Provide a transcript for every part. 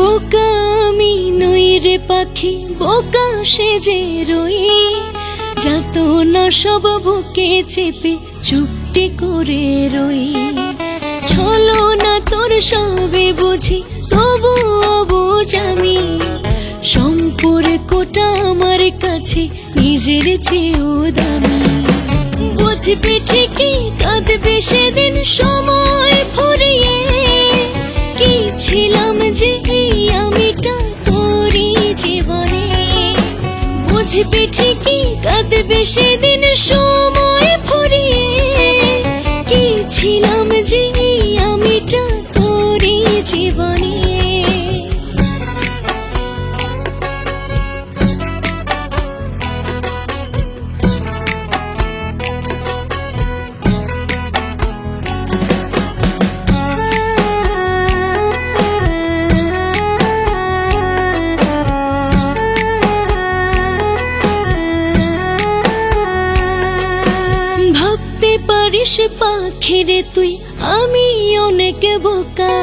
বোকা আমি নই রে পাখি, বোকা সেজে রই, যত না সব বুকে চেপে চুপটি করে রই। ছলো না তোর সবে বুঝি, তবু অবুঝ আমি, সম্পর্কটা আমার কাছে নিজের চেয়েও দামি। বুঝবি ঠিকই কাঁদবে সেদিন সময় ফুরিয়ে, কি ছিলাম যে আমিটা তোরই জীবনে। বুঝবি ঠিকই কাঁদবে সেদিন সময় ফুরিয়ে, কি ছিলাম যে আমিটা তোরই জীবনে। ভাবতে পারিস পাখিরে তুই আমি অনেক বোকা,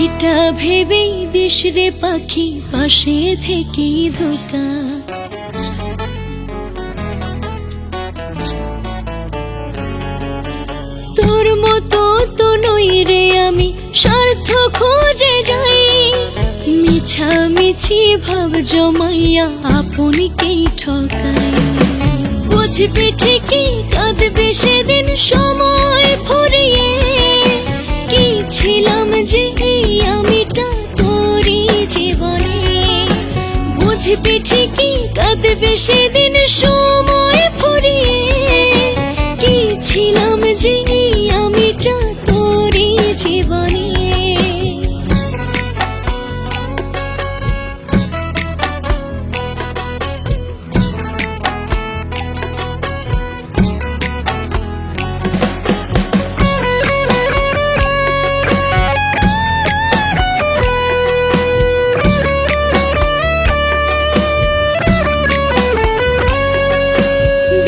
এটা ভেবেই দিস রে পাখি পাশে থেকে ধোকা। তোর মতো তো নই রে আমি, স্বার্থ খোঁজে যাই, মিছামিছি ভাব জমাইয়া আপনকেই ঠকাই। বুঝবি ঠিকই কাঁদবে সেদিন সময় ফুরিয়ে, কি ছিলাম যে আমিটা তোরই জীবনে। বুঝবি ঠিকই কাঁদবে সেদিন সময় ফুরিয়ে, কি ছিলাম যে আমিটা তোরই জীবনে।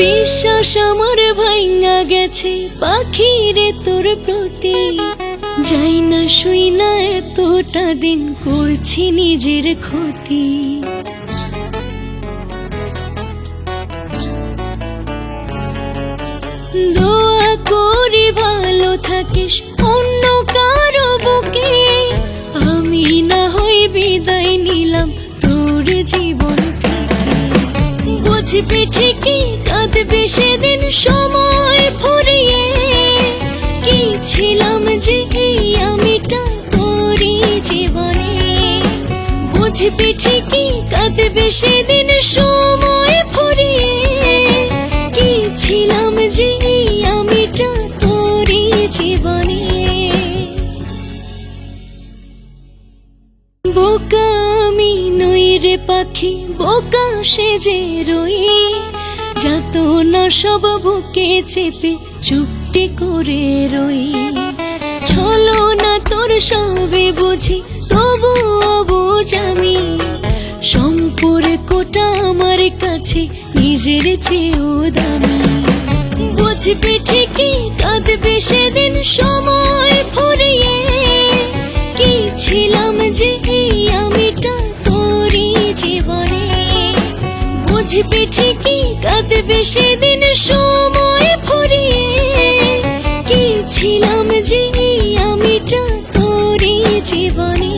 বিশ্বাস আমার ভাঙা গেছে পাখিরে তোর প্রতি, যাই না শুই না এতটা দিন করছি নিজের ক্ষতি। দোয়া করি ভালো থাকিস অন্য কারো বুকে, আমি না হই বিদায় নিলাম তোর জীবন থেকে। বুঝবি ঠিকই কাঁদবে সেদিন সময় ফুরিয়ে, কি ছিলাম যে আমিটা তোরই জীবনে। বুঝবি ঠিকই কাঁদবে সেদিন সময় ফুরিয়ে, কি ছিলাম যে আমিটা তোরই জীবনে। বোকা আমি নই রে পাখি, বোকা সেজে রই, যত না সব বুকে চেপে চুপটি করে রই। ছলো না তোর সবে বুঝি, তবু অবুঝ আমি, সম্পর্কটা আমার কাছে নিজের চেয়েও দামি। বুঝবি ঠিকই কাঁদবে সেদিন সময় ফুরিয়ে, কি ছিলাম যে আমিটা তোরই জীবনে। বুঝবি ঠিকই কাঁদবে সেদিন সময় ফুরিয়ে, কি ছিলাম